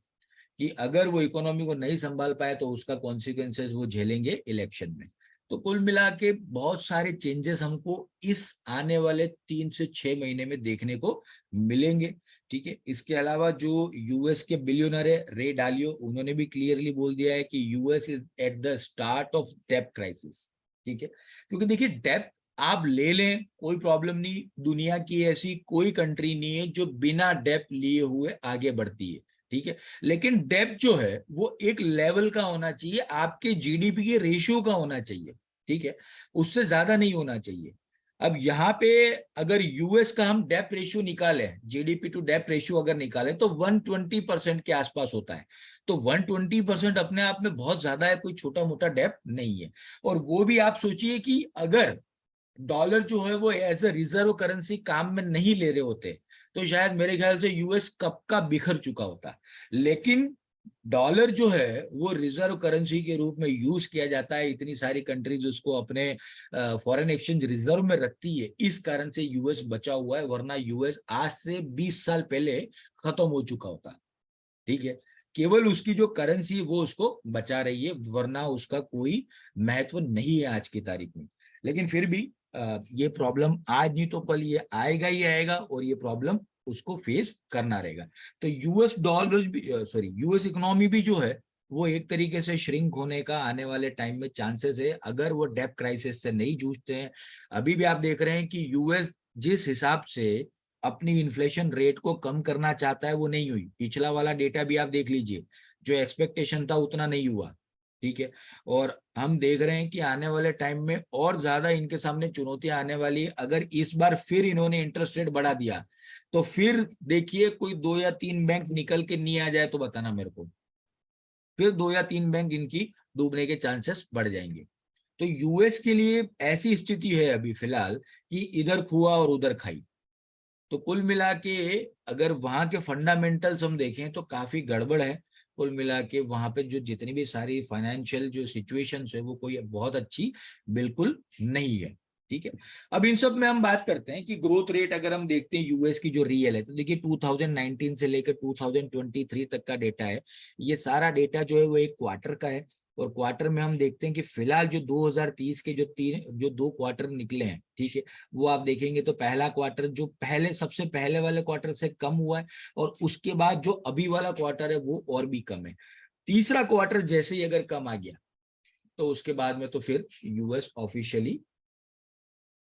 कि अगर वो इकोनॉमी को नहीं संभाल पाए तो उसका कॉन्सिक्वेंसेस वो झेलेंगे इलेक्शन में। तो कुल मिला के बहुत सारे चेंजेस हमको इस आने वाले 3 से 6 महीने में देखने को मिलेंगे। ठीक है, इसके अलावा जो यूएस के बिलियनर है रे डालियो, उन्होंने भी क्लियरली बोल दिया है कि US is at the start of डेब्ट क्राइसिस। ठीक है, क्योंकि देखिए, डेब्ट आप ले लें कोई प्रॉब्लम नहीं, दुनिया की ऐसी कोई कंट्री नहीं है जो बिना डेब्ट लिए हुए आगे बढ़ती है। ठीक है, लेकिन डेब्ट जो है वो एक लेवल का होना चाहिए, आपके जीडीपी के रेशियो का होना चाहिए। ठीक है, उससे ज्यादा नहीं होना चाहिए। अब यहाँ पे अगर यूएस का हम डेब्ट रेशियो निकाले, जीडीपी टू डेब्ट रेशियो अगर निकाले, तो 120% के आसपास होता है। तो 120% अपने आप में बहुत ज्यादा है, कोई छोटा मोटा डेब्ट नहीं है। और वो भी आप सोचिए कि अगर डॉलर जो है वो एज अ रिजर्व करेंसी काम में नहीं ले रहे होते, तो शायद मेरे ख्याल से यूएस कब का बिखर चुका होता। लेकिन डॉलर जो है वो रिजर्व करेंसी के रूप में यूज किया जाता है, इतनी सारी कंट्रीज उसको अपने फॉरेन एक्सचेंज रिजर्व में रखती है, इस कारण से यूएस बचा हुआ है, वरना यूएस आज से 20 साल पहले खत्म हो चुका होता। ठीक है, केवल उसकी जो करेंसी है वो उसको बचा रही है, वरना उसका कोई महत्व नहीं है आज की तारीख में। लेकिन फिर भी ये प्रॉब्लम आज नहीं तो कल ये आएगा ही आएगा, और ये प्रॉब्लम उसको फेस करना रहेगा। तो यूएस डॉलर भी, सॉरी, यूएस इकोनॉमी भी जो है वो एक तरीके से श्रिंक होने का आने वाले टाइम में चांसेस है, अगर वो डेब्ट क्राइसिस से नहीं जूझते हैं। अभी भी आप देख रहे हैं कि यूएस जिस हिसाब से अपनी इन्फ्लेशन रेट को कम करना चाहता है वो नहीं हुई। पिछला वाला डेटा भी आप देख लीजिए, जो एक्सपेक्टेशन था उतना नहीं हुआ। ठीक है, और हम देख रहे हैं कि आने वाले टाइम में और ज्यादा इनके सामने चुनौतियां आने वाली है। अगर इस बार फिर इन्होंने इंटरेस्ट रेट बढ़ा दिया, तो फिर देखिए कोई 2 या 3 बैंक निकल के नहीं आ जाए तो बताना मेरे को, फिर 2 या 3 बैंक इनकी डूबने के चांसेस बढ़ जाएंगे। तो यूएस के लिए ऐसी स्थिति है अभी फिलहाल कि इधर खुआ और उधर खाई। तो कुल मिला के अगर वहां के फंडामेंटल्स हम देखें तो काफी गड़बड़ है। कुल मिला के वहां पे जो जितनी भी सारी फाइनेंशियल जो सिचुएशंस है वो कोई बहुत अच्छी बिल्कुल नहीं है। ठीक है, अब इन सब में हम बात करते हैं कि ग्रोथ रेट अगर हम देखते हैं यूएस की जो रियल है, तो देखिए 2019 से लेकर 2023 तक का डेटा है। ये सारा डेटा जो है वो एक क्वार्टर का है, और क्वार्टर में हम देखते हैं कि फिलहाल जो 2030 के जो 2 क्वार्टर निकले हैं, ठीक है, वो आप देखेंगे तो पहला क्वार्टर जो पहले सबसे पहले वाले क्वार्टर से कम हुआ है, और उसके बाद जो अभी वाला क्वार्टर है वो और भी कम है। तीसरा क्वार्टर जैसे ही अगर कम आ गया, तो उसके बाद में तो फिर यूएस ऑफिशियली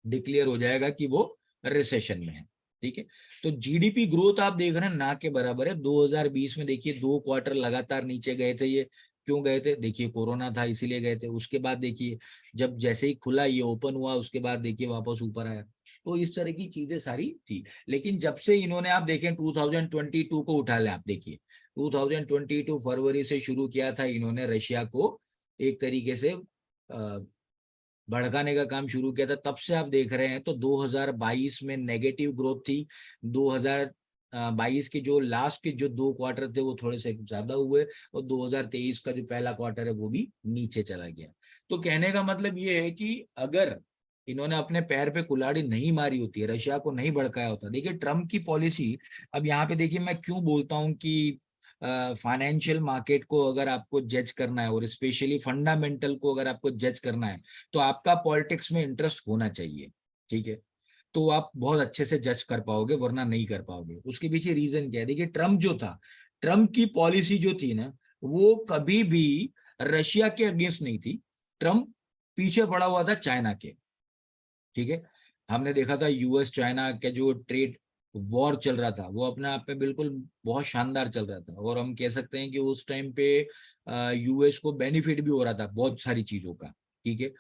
डिक्लेयर हो जाएगा कि वो रिसेशन में है। ठीक है, तो जीडीपी ग्रोथ आप देख रहे हैं ना के बराबर है। 2020 में देखिए 2 क्वार्टर लगातार नीचे गए थे, ये क्यों गए थे? देखिए कोरोना था इसीलिए गए थे। उसके बाद देखिए जब जैसे ही खुला, ये ओपन हुआ, उसके बाद देखिए वापस ऊपर आया। तो इस तरह की चीजें सारी थी। लेकिन जब से इन्होंने, आप देखें 2022 को उठा ले, आप देखिए 2022 फरवरी से शुरू किया था इन्होंने रशिया को एक तरीके से भड़काने का काम शुरू किया था। तब से आप देख रहे हैं तो 2022 में नेगेटिव ग्रोथ थी, 2022 के जो लास्ट के जो 2 क्वार्टर थे वो थोड़े से ज्यादा हुए, और 2023 का जो पहला क्वार्टर है वो भी नीचे चला गया। तो कहने का मतलब ये है कि अगर इन्होंने अपने पैर पे कुल्हाड़ी नहीं मारी होती है, रशिया को नहीं भड़काया होता। देखिए ट्रम्प की पॉलिसी, अब यहाँ पे देखिए मैं क्यों बोलता हूँ कि फाइनेंशियल मार्केट को अगर आपको जज करना है और स्पेशली फंडामेंटल को अगर आपको जज करना है तो आपका पॉलिटिक्स में इंटरेस्ट होना चाहिए, ठीक है, तो आप बहुत अच्छे से जज कर पाओगे, वरना नहीं कर पाओगे। उसके पीछे रीजन क्या है? देखिए ट्रम्प जो था, ट्रम्प की पॉलिसी जो थी ना, वो कभी भी रशिया के अगेंस्ट नहीं थी। ट्रम्प पीछे पड़ा हुआ था चाइना के, ठीक है। हमने देखा था यूएस चाइना के जो ट्रेड वॉर चल रहा था वो अपने आप में बिल्कुल बहुत शानदार चल रहा था, और हम कह सकते हैं कि उस टाइम पे यूएस को बेनिफिट भी हो रहा था बहुत सारी चीजों का, ठीक है।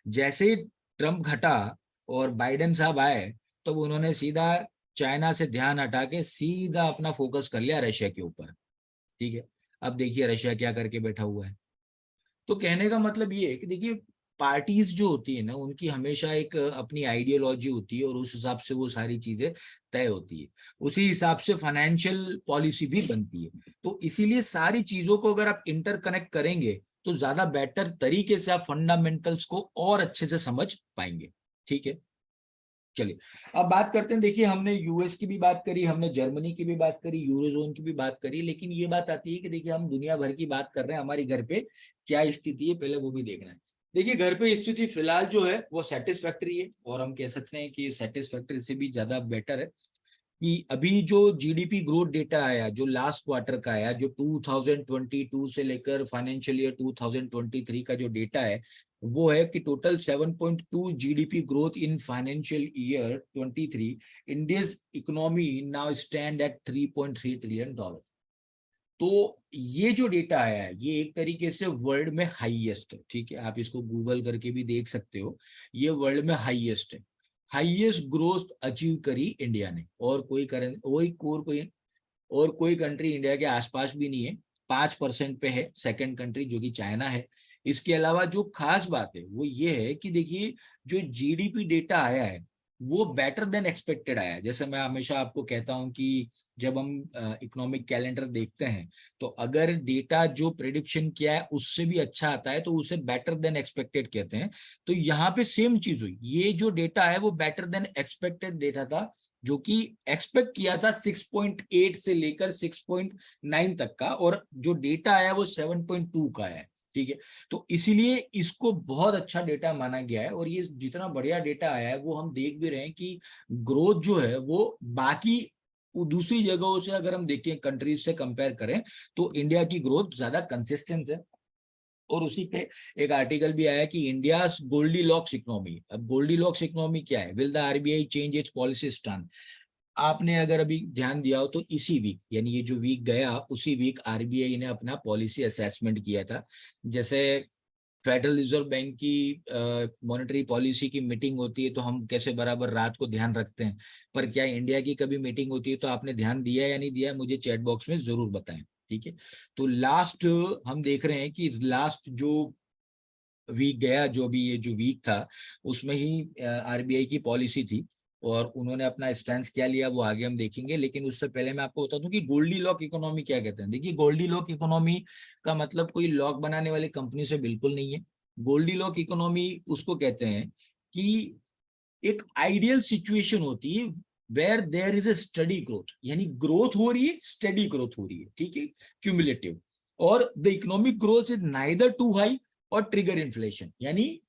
जैसे ट्रम्प घटा और बाइडेन साहब आए, तो उन्होंने सीधा चाइना से ध्यान हटा के सीधा अपना फोकस कर लिया रशिया के ऊपर, ठीक है। अब देखिए रशिया क्या करके बैठा हुआ है। तो कहने का मतलब ये है कि देखिए पार्टीज जो होती है ना, उनकी हमेशा एक अपनी आइडियोलॉजी होती है और उस हिसाब से वो सारी चीजें तय होती है, उसी हिसाब से फाइनेंशियल पॉलिसी भी बनती है। तो इसीलिए सारी चीजों को अगर आप इंटरकनेक्ट करेंगे तो ज्यादा बेटर तरीके से आप फंडामेंटल्स को और अच्छे से समझ पाएंगे, ठीक है। चलिए अब बात करते हैं। देखिए हमने यूएस की भी बात करी, हमने जर्मनी की भी बात करी, यूरोजोन की भी बात करी, लेकिन ये बात आती है कि देखिए हम दुनिया भर की बात कर रहे हैं, हमारी घर पे क्या स्थिति है पहले वो भी देखना है। देखिए घर पे स्थिति फिलहाल जो है वो सेटिस्फैक्ट्री है, और हम कह सकते हैं कि सेटिस्फैक्ट्री से भी ज्यादा बेटर है कि अभी जो जीडीपी ग्रोथ डेटा आया जो लास्ट क्वार्टर का आया, जो 2022 से लेकर फाइनेंशियल ईयर 2023 का जो डेटा है, वो है कि total 7.2 GDP growth in financial year 23। India's economy now stand at $3.3 trillion. तो ये जो डेटा आया है ये एक तरीके से वर्ल्ड में हाईएस्ट है, ठीक है। आप इसको गूगल करके भी देख सकते हो, ये वर्ल्ड में हाईएस्ट है। हाईएस्ट ग्रोथ अचीव करी इंडिया ने, और कोई और कोई कंट्री इंडिया के आसपास भी नहीं है। 5% पे है सेकंड कंट्री जो कि चाइना है। इसके अलावा जो खास बात है वो ये है कि देखिए जो जीडीपी डेटा आया है वो बेटर देन एक्सपेक्टेड आया है। जैसे मैं हमेशा आपको कहता हूं कि जब हम इकोनॉमिक कैलेंडर देखते हैं तो अगर डेटा जो प्रेडिक्शन किया है उससे भी अच्छा आता है तो उसे बेटर देन एक्सपेक्टेड कहते हैं। तो यहाँ पे सेम चीज हुई, ये जो डेटा है वो बेटर देन एक्सपेक्टेड डेटा था, जो कि एक्सपेक्ट किया था 6.8 से लेकर 6.9 तक का, और जो डेटा आया वो 7.2 का है, ठीक है। तो इसीलिए इसको बहुत अच्छा डेटा माना गया है, और ये जितना बढ़िया डेटा आया है वो हम देख भी रहे हैं कि ग्रोथ जो है वो बाकी दूसरी जगहों से अगर हम देखें, कंट्रीज से कंपेयर करें, तो इंडिया की ग्रोथ ज्यादा कंसिस्टेंट है। और उसी पे एक आर्टिकल भी आया कि इंडिया गोल्डी लॉक्स इकोनॉमी। अब गोल्डी लॉक्स इकोनॉमी क्या है? Will the RBI change it's policy stand? आपने अगर अभी ध्यान दिया हो तो इसी वीक, यानी ये जो वीक गया उसी वीक आरबीआई ने अपना पॉलिसी असेसमेंट किया था। जैसे फेडरल रिजर्व बैंक की मॉनेटरी पॉलिसी की मीटिंग होती है तो हम कैसे बराबर रात को ध्यान रखते हैं, पर क्या इंडिया की कभी मीटिंग होती है तो आपने ध्यान दिया या नहीं दिया, मुझे चैट बॉक्स में जरूर बताएं, ठीक है। तो लास्ट हम देख रहे हैं कि लास्ट जो वीक गया, जो भी ये जो वीक था, उसमें ही आरबीआई की पॉलिसी थी, और उन्होंने अपना स्टैंड क्या लिया वो आगे हम देखेंगे। लेकिन उससे पहले मैं आपको बता दूं कि गोल्डी लॉक इकोनॉमी क्या कहते हैं। देखिए गोल्डी लॉक इकोनॉमी का मतलब कोई लॉक बनाने वाली कंपनी से बिल्कुल नहीं है। गोल्डी लॉक इकोनॉमी उसको कहते हैं कि एक आइडियल सिचुएशन होती है where there is a steady growth, यानी ग्रोथ हो रही है, स्टडी ग्रोथ हो रही है, ठीक है, क्यूमुलेटिव। और the economic growth is neither too high or trigger inflation. यानी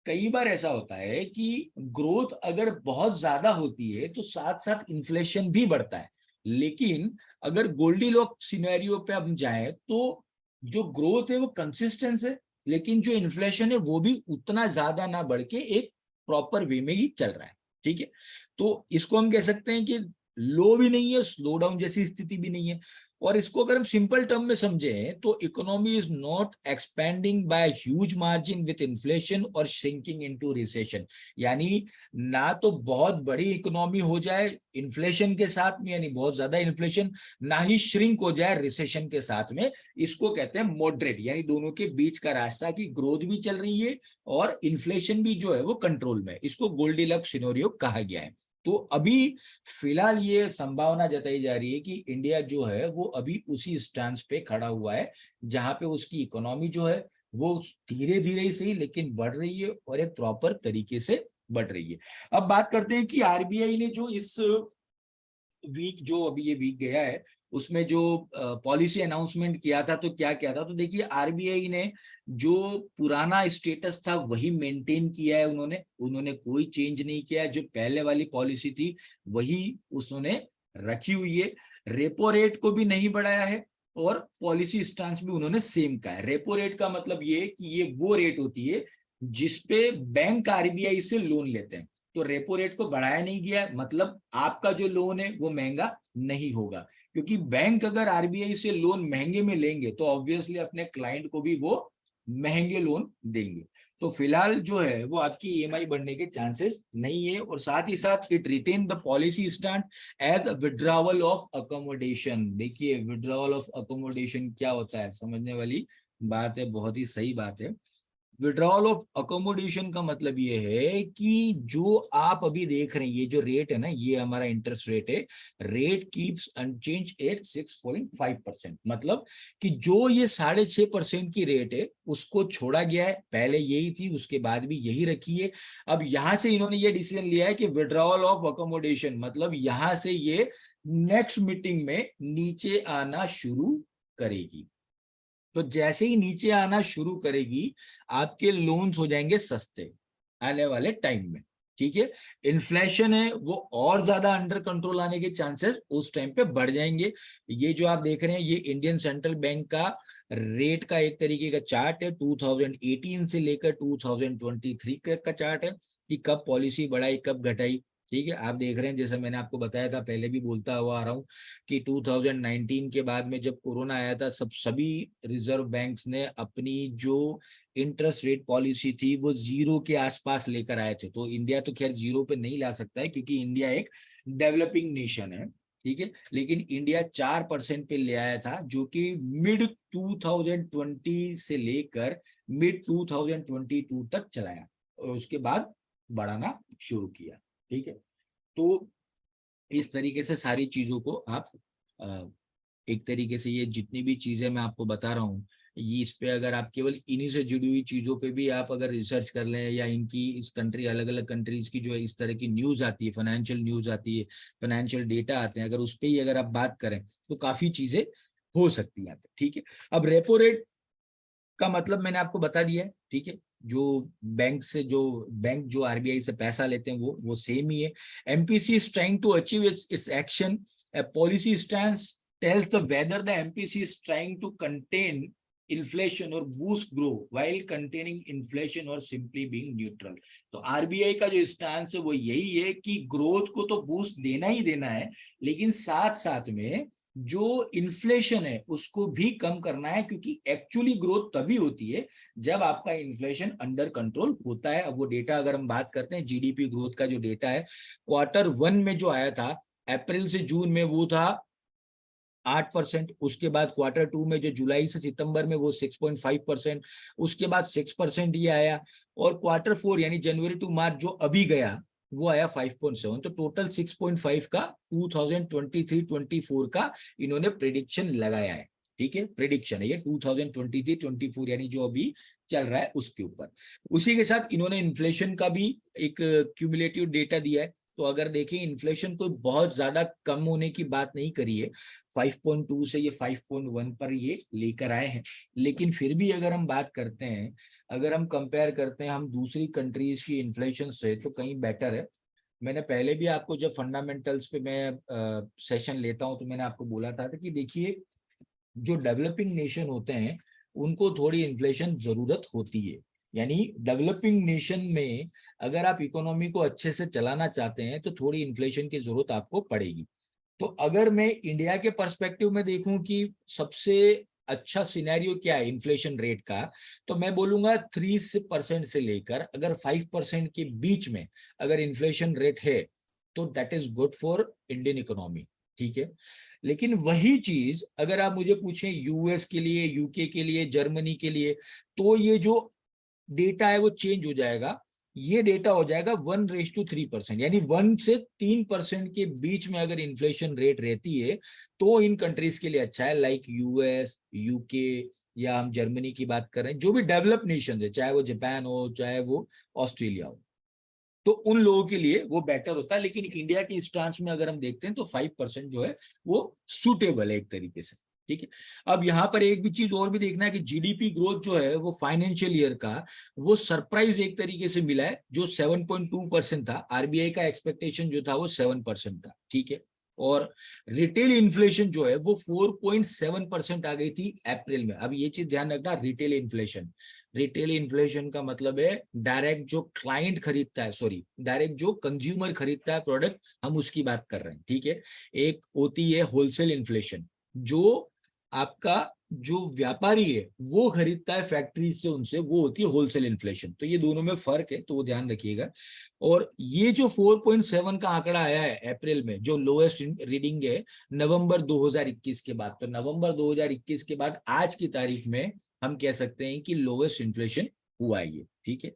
कई बार ऐसा होता है कि ग्रोथ अगर बहुत ज्यादा होती है तो साथ साथ इन्फ्लेशन भी बढ़ता है, लेकिन अगर गोल्डी लॉक सिनेरियो पे हम जाएं तो जो ग्रोथ है वो कंसिस्टेंस है, लेकिन जो इन्फ्लेशन है वो भी उतना ज्यादा ना बढ़ के एक प्रॉपर वे में ही चल रहा है, ठीक है। तो इसको हम कह सकते हैं कि लो भी नहीं है, स्लो डाउन जैसी स्थिति भी नहीं है। और इसको अगर हम सिंपल टर्म में समझें तो economy is not expanding by huge margin with inflation or shrinking into recession. यानी ना तो बहुत बड़ी इकोनॉमी हो जाए इन्फ्लेशन के साथ में, यानी बहुत ज्यादा इन्फ्लेशन, ना ही श्रिंक हो जाए रिसेशन के साथ में। इसको कहते हैं मॉडरेट, यानी दोनों के बीच का रास्ता की ग्रोथ भी चल रही है और इन्फ्लेशन भी जो है वो कंट्रोल में। इसको गोल्डीलक्स सिनेरियो कहा गया है। तो अभी फिलहाल ये संभावना जताई जा रही है कि इंडिया जो है वो अभी उसी स्टैंड पे खड़ा हुआ है जहां पे उसकी इकोनॉमी जो है वो धीरे धीरे ही सही लेकिन बढ़ रही है और एक प्रॉपर तरीके से बढ़ रही है। अब बात करते हैं कि आरबीआई ने जो इस वीक, जो अभी ये वीक गया है, उसमें जो पॉलिसी अनाउंसमेंट किया था तो क्या किया था, तो देखिए आरबीआई ने जो पुराना स्टेटस था वही मेंटेन किया है। उन्होंने उन्होंने कोई चेंज नहीं किया है। जो पहले वाली पॉलिसी थी वही उसने रखी हुई है। रेपो रेट को भी नहीं बढ़ाया है और पॉलिसी स्टांस भी उन्होंने सेम का है। रेपो रेट का मतलब ये कि ये वो रेट होती है जिसपे बैंक आरबीआई से लोन लेते हैं। तो रेपो रेट को बढ़ाया नहीं गया, मतलब आपका जो लोन है वो महंगा नहीं होगा, क्योंकि बैंक अगर आरबीआई से लोन महंगे में लेंगे तो ऑब्वियसली अपने क्लाइंट को भी वो महंगे लोन देंगे। तो फिलहाल जो है वो आपकी ईएमआई बढ़ने के चांसेस नहीं है। और साथ ही साथ it retain the policy stand as withdrawal of accommodation. देखिए विड्रॉवल ऑफ अकोमोडेशन क्या होता है, समझने वाली बात है, बहुत ही सही बात है। विड्रॉल ऑफ अकोमोडेशन का मतलब ये है कि जो आप अभी देख रहे हैं ये जो रेट है ना, ये हमारा इंटरेस्ट रेट है, रेट कीप्स अनचेंज एट 6.5%। मतलब कि जो ये 6.5% की रेट है उसको छोड़ा गया है, पहले यही थी उसके बाद भी यही रखी है। अब यहां से इन्होंने ये डिसीजन लिया है कि विड्रॉल ऑफ अकोमोडेशन मतलब यहां से ये नेक्स्ट मीटिंग में नीचे आना शुरू करेगी। तो जैसे ही नीचे आना शुरू करेगी आपके लोन्स हो जाएंगे सस्ते आने वाले टाइम में। ठीक है, इन्फ्लेशन है वो और ज्यादा अंडर कंट्रोल आने के चांसेस उस टाइम पे बढ़ जाएंगे। ये जो आप देख रहे हैं ये इंडियन सेंट्रल बैंक का रेट का एक तरीके का चार्ट है, 2018 से लेकर 2023 का चार्ट है कि कब पॉलिसी बढ़ाई कब घटाई। ठीक है, आप देख रहे हैं जैसे मैंने आपको बताया था, पहले भी बोलता हुआ आ रहा हूं कि 2019 के बाद में जब कोरोना आया था सभी रिजर्व बैंक्स ने अपनी जो इंटरेस्ट रेट पॉलिसी थी वो जीरो के आसपास लेकर आए थे। तो इंडिया तो खैर जीरो पे नहीं ला सकता है क्योंकि इंडिया एक डेवलपिंग नेशन है। ठीक है, लेकिन इंडिया 4% पे ले आया था जो कि मिड 2020 से लेकर मिड 2022 तक चलाया और उसके बाद बढ़ाना शुरू किया। ठीक है, तो इस तरीके से सारी चीजों को आप एक तरीके से ये जितनी भी चीजें मैं आपको बता रहा हूँ ये इस पे अगर आप केवल इन्हीं से जुड़ी हुई चीजों पे भी आप अगर रिसर्च कर लें या इनकी इस कंट्री अलग अलग कंट्रीज की जो है इस तरह की न्यूज आती है, फाइनेंशियल न्यूज आती है, फाइनेंशियल डेटा आते हैं, अगर उस पर ही अगर आप बात करें तो काफी चीजें हो सकती हैं। ठीक है, अब रेपो रेट का मतलब मैंने आपको बता दिया है। ठीक है, जो बैंक जो आरबीआई से पैसा लेते हैं वो सेम ही है। MPC is trying to achieve its action, a policy stance tells the whether the MPC is trying to contain inflation or boost growth while containing inflation or simply being neutral। तो RBI का जो stance है वो यही है कि growth को तो बूस्ट देना ही देना है लेकिन साथ साथ में जो इन्फ्लेशन है उसको भी कम करना है, क्योंकि एक्चुअली ग्रोथ तभी होती है जब आपका इन्फ्लेशन अंडर कंट्रोल होता है। अब वो डेटा अगर हम बात करते हैं जीडीपी ग्रोथ का जो डेटा है Q1 में जो आया था अप्रैल से जून में वो था 8%, उसके बाद Q2 में जो जुलाई से सितंबर में वो 6.5%, उसके बाद 6% ये आया और Q4 यानी जनवरी टू मार्च जो अभी गया वो आया 5.7। तो टोटल 6.5 का 2023-24 का इन्होंने प्रिडिक्शन लगाया है। ठीक है, प्रिडिक्शन है ये 2023-24 यानी जो अभी चल रहा है उसके ऊपर। उसी के साथ इन्होंने इन्फ्लेशन का भी एक क्यूमुलेटिव डेटा दिया है। तो अगर देखें इन्फ्लेशन को बहुत ज्यादा कम होने की बात नहीं करी है, 5.2 से ये 5.1 पर ये लेकर आए हैं। लेकिन फिर भी अगर हम बात करते हैं, अगर हम कंपेयर करते हैं हम दूसरी कंट्रीज की इन्फ्लेशन से तो कहीं बेटर है। मैंने पहले भी आपको जब फंडामेंटल्स पे मैं सेशन लेता हूं तो मैंने आपको बोला था कि देखिए जो डेवलपिंग नेशन होते हैं उनको थोड़ी इन्फ्लेशन जरूरत होती है। यानी डेवलपिंग नेशन में अगर आप इकोनॉमी को अच्छे से चलाना चाहते हैं तो थोड़ी इन्फ्लेशन की जरूरत आपको पड़ेगी। तो अगर मैं इंडिया के पर्सपेक्टिव में देखूं कि सबसे अच्छा सिनेरियो क्या है इन्फ्लेशन रेट का, तो मैं बोलूंगा 3% से लेकर अगर 5% के बीच में अगर इन्फ्लेशन रेट है तो that is good for Indian economy. ठीक है, लेकिन वही चीज अगर आप मुझे पूछें यूएस के लिए, यूके के लिए, जर्मनी के लिए, तो ये जो डेटा है वो चेंज हो जाएगा। ये डेटा हो जाएगा 1:3%, यानी 1 से 3% के बीच में अगर इन्फ्लेशन रेट रहती है तो इन कंट्रीज के लिए अच्छा है, लाइक यूएस, यूके, या हम जर्मनी की बात कर रहे हैं, जो भी डेवलप नेशन है, चाहे वो जापान हो चाहे वो ऑस्ट्रेलिया हो, तो उन लोगों के लिए वो बेटर होता है। लेकिन इंडिया की स्टांस में अगर हम देखते हैं तो 5% जो है वो सूटेबल है एक तरीके से। ठीक है, अब यहाँ पर एक भी चीज और भी देखना है कि जीडीपी ग्रोथ जो है वो फाइनेंशियल ईयर का वो सरप्राइज एक तरीके से मिला है, जो 7.2% था। आरबीआई का एक्सपेक्टेशन जो था वो 7% था। ठीक है, और रिटेल इन्फ्लेशन जो है वो 4.7% आ गई थी अप्रैल में। अब ये चीज ध्यान रखना, रिटेल इन्फ्लेशन, रिटेल इन्फ्लेशन का मतलब है डायरेक्ट जो क्लाइंट खरीदता है, सॉरी डायरेक्ट जो कंज्यूमर खरीदता है प्रोडक्ट, हम उसकी बात कर रहे हैं। ठीक है, एक होती है होलसेल इन्फ्लेशन, जो आपका जो व्यापारी है वो खरीदता है फैक्ट्री से उनसे, वो होती है होलसेल इन्फ्लेशन। तो ये दोनों में फर्क है, तो वो ध्यान रखिएगा। और ये जो 4.7 का आंकड़ा आया है अप्रैल में, जो लोएस्ट रीडिंग है नवंबर 2021 के बाद, तो नवंबर 2021 के बाद आज की तारीख में हम कह सकते हैं कि लोएस्ट इन्फ्लेशन हुआ है ये। ठीक है,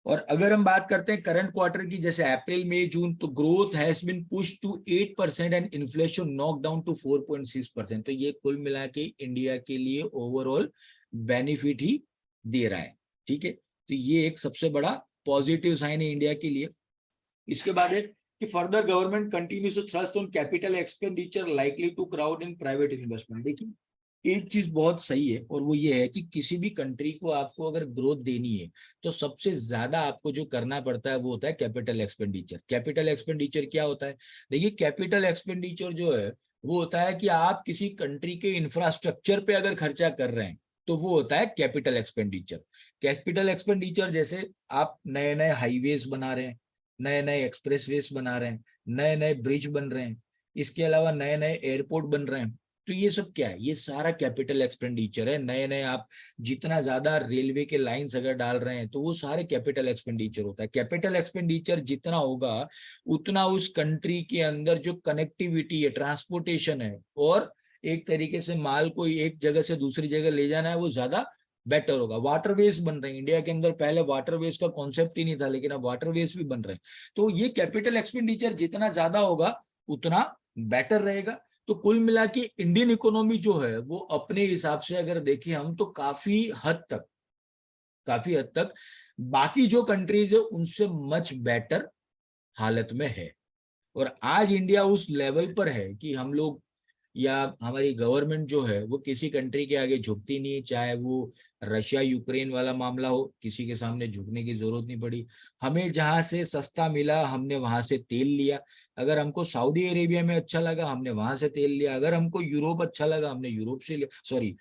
और अगर हम बात करते हैं करंट क्वार्टर की, जैसे अप्रैल मई जून, तो growth has been push to 8% and inflation knock down to 4.6%। तो ये कुल मिला के इंडिया के लिए ओवरऑल बेनिफिट ही दे रहा है। ठीक है, तो ये एक सबसे बड़ा पॉजिटिव साइन है इंडिया के लिए। इसके बाद है कि further government continues to thrust on capital expenditure likely to crowd in private investment. देखिए एक चीज बहुत सही है, और वो ये है कि किसी भी कंट्री को आपको अगर ग्रोथ देनी है तो सबसे ज्यादा आपको जो करना पड़ता है वो होता है कैपिटल एक्सपेंडिचर। कैपिटल एक्सपेंडिचर क्या होता है? देखिए कैपिटल एक्सपेंडिचर जो है वो होता है कि आप किसी कंट्री के इंफ्रास्ट्रक्चर पे अगर खर्चा कर रहे हैं तो वो होता है कैपिटल एक्सपेंडिचर। कैपिटल एक्सपेंडिचर जैसे आप नए नए हाईवेज बना रहे हैं, नए नए एक्सप्रेसवेज बना रहे हैं, नए नए ब्रिज बन रहे हैं, इसके अलावा नए नए एयरपोर्ट बन रहे हैं, तो ये सब क्या है? ये सारा कैपिटल एक्सपेंडिचर है। नए नए आप जितना ज्यादा रेलवे के लाइंस अगर डाल रहे हैं तो वो सारे कैपिटल एक्सपेंडिचर होता है। कैपिटल एक्सपेंडिचर जितना होगा उतना उस कंट्री के अंदर जो कनेक्टिविटी है, ट्रांसपोर्टेशन है, और एक तरीके से माल को एक जगह से दूसरी जगह ले जाना है, वो ज्यादा बेटर होगा। वाटरवेज बन रहे हैं इंडिया के अंदर, पहले वाटरवेज का कॉन्सेप्ट ही नहीं था, लेकिन अब वाटरवेज भी बन रहे हैं। तो ये कैपिटल एक्सपेंडिचर जितना ज्यादा होगा उतना बेटर रहेगा। तो कुल मिला के इंडियन इकोनॉमी जो है वो अपने हिसाब से अगर देखें हम तो काफी हद तक बाकी जो कंट्रीज है उनसे मच बेटर हालत में है। और आज इंडिया उस लेवल पर है कि हम लोग या हमारी गवर्नमेंट जो है वो किसी कंट्री के आगे झुकती नहीं है। चाहे वो रशिया यूक्रेन वाला मामला हो, किसी के सामने झुकने की जरूरत नहीं पड़ी। हमें जहां से सस्ता मिला हमने वहां से तेल लिया। अगर हमको सऊदी अरेबिया में अच्छा लगा हमने वहां से तेल लिया। अगर हमको यूरोप अच्छा लगा हमने यूरोप से लिया, सॉरी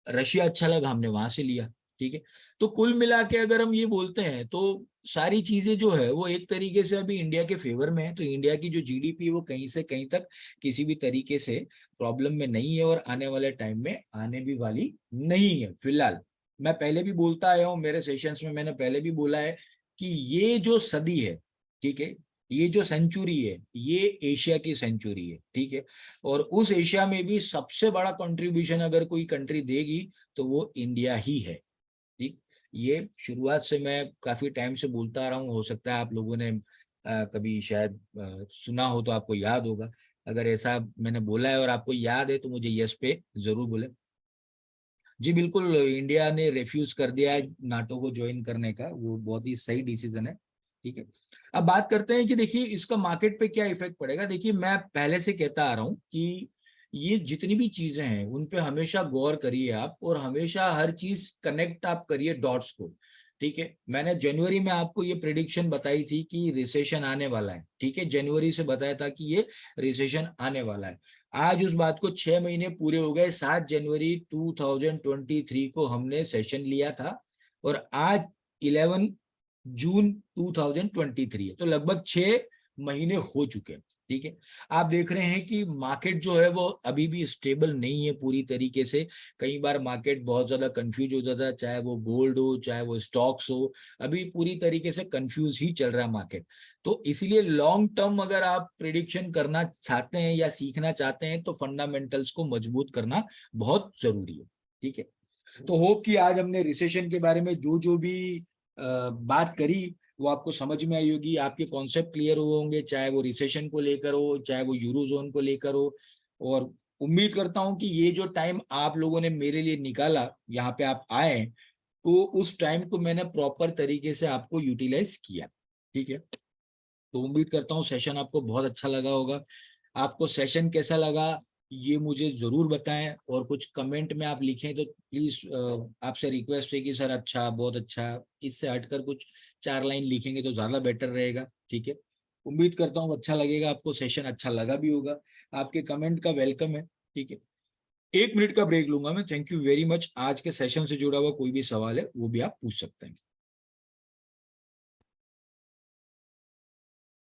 रशिया अच्छा लगा हमने वहां से लिया। ठीक है, तो कुल मिला के अगर हम ये बोलते हैं तो सारी चीजें जो है वो एक तरीके से अभी इंडिया के फेवर में है। तो इंडिया की जो जीडीपी है वो कहीं से कहीं तक किसी भी तरीके से प्रॉब्लम में नहीं है, और आने वाले टाइम में आने भी वाली नहीं है फिलहाल। मैं पहले भी बोलता आया हूँ, मेरे सेशंस में मैंने पहले भी बोला है कि ये जो सदी है, ठीक है, ये जो सेंचुरी है ये एशिया की सेंचुरी है। ठीक है, और उस एशिया में भी सबसे बड़ा कंट्रीब्यूशन अगर कोई कंट्री देगी तो वो इंडिया ही है। ठीक, ये शुरुआत से मैं काफी टाइम से बोलता आ रहा हूँ। हो सकता है आप लोगों ने कभी शायद सुना हो तो आपको याद होगा। अगर ऐसा मैंने बोला है और आपको याद है तो मुझे यस पे जरूर बोले। जी बिल्कुल, इंडिया ने रिफ्यूज कर दिया है नाटो को ज्वाइन करने का, वो बहुत ही सही डिसीजन है। ठीक है, अब बात करते हैं कि देखिए इसका मार्केट पे क्या इफेक्ट पड़ेगा। देखिए मैं पहले से कहता आ रहा हूँ कि ये जितनी भी चीजें हैं उन पे हमेशा गौर करिए आप, और हमेशा हर चीज कनेक्ट आप करिए डॉट्स को। ठीक है, मैंने जनवरी में आपको ये प्रिडिक्शन बताई थी कि रिसेशन आने वाला है। ठीक है, जनवरी से बताया था कि ये रिसेशन आने वाला है। आज उस बात को 6 महीने पूरे हो गए। 7 जनवरी 2023 को हमने सेशन लिया था, और आज 11 जून 2023 है, तो लगभग 6 महीने हो चुके हैं। ठीक है। आप देख रहे हैं कि मार्केट जो है वो अभी भी स्टेबल नहीं है पूरी तरीके से। कई बार मार्केट बहुत ज्यादा कंफ्यूज हो जाता है, चाहे वो गोल्ड हो चाहे वो स्टॉक्स हो, अभी पूरी तरीके से कंफ्यूज ही चल रहा है मार्केट। तो इसीलिए लॉन्ग टर्म अगर आप प्रिडिक्शन करना चाहते हैं या सीखना चाहते हैं तो फंडामेंटल्स को मजबूत करना बहुत जरूरी है। ठीक है। तो होप कि आज हमने रिसेशन के बारे में जो जो भी बात करी वो आपको समझ में आई होगी, आपके कॉन्सेप्ट क्लियर हुए होंगे, चाहे वो रिसेशन को लेकर हो चाहे वो यूरोजोन को लेकर हो। और उम्मीद करता हूं कि ये जो टाइम आप लोगों ने मेरे लिए निकाला, यहाँ पे आप आए, तो उस टाइम को मैंने प्रॉपर तरीके से आपको यूटिलाइज किया। ठीक है। तो उम्मीद करता हूँ सेशन आपको बहुत अच्छा लगा होगा। आपको सेशन कैसा लगा ये मुझे जरूर बताएं, और कुछ कमेंट में आप लिखें तो प्लीज आपसे रिक्वेस्ट है कि सर अच्छा, बहुत अच्छा, इससे हटकर कुछ 4 लाइन लिखेंगे तो ज्यादा बेटर रहेगा। ठीक है। उम्मीद करता हूँ अच्छा लगेगा आपको, सेशन अच्छा लगा भी होगा। आपके कमेंट का वेलकम है। ठीक है। 1 मिनट का ब्रेक लूंगा मैं। Thank you very much. आज के सेशन से जुड़ा हुआ कोई भी सवाल है वो भी आप पूछ सकते हैं।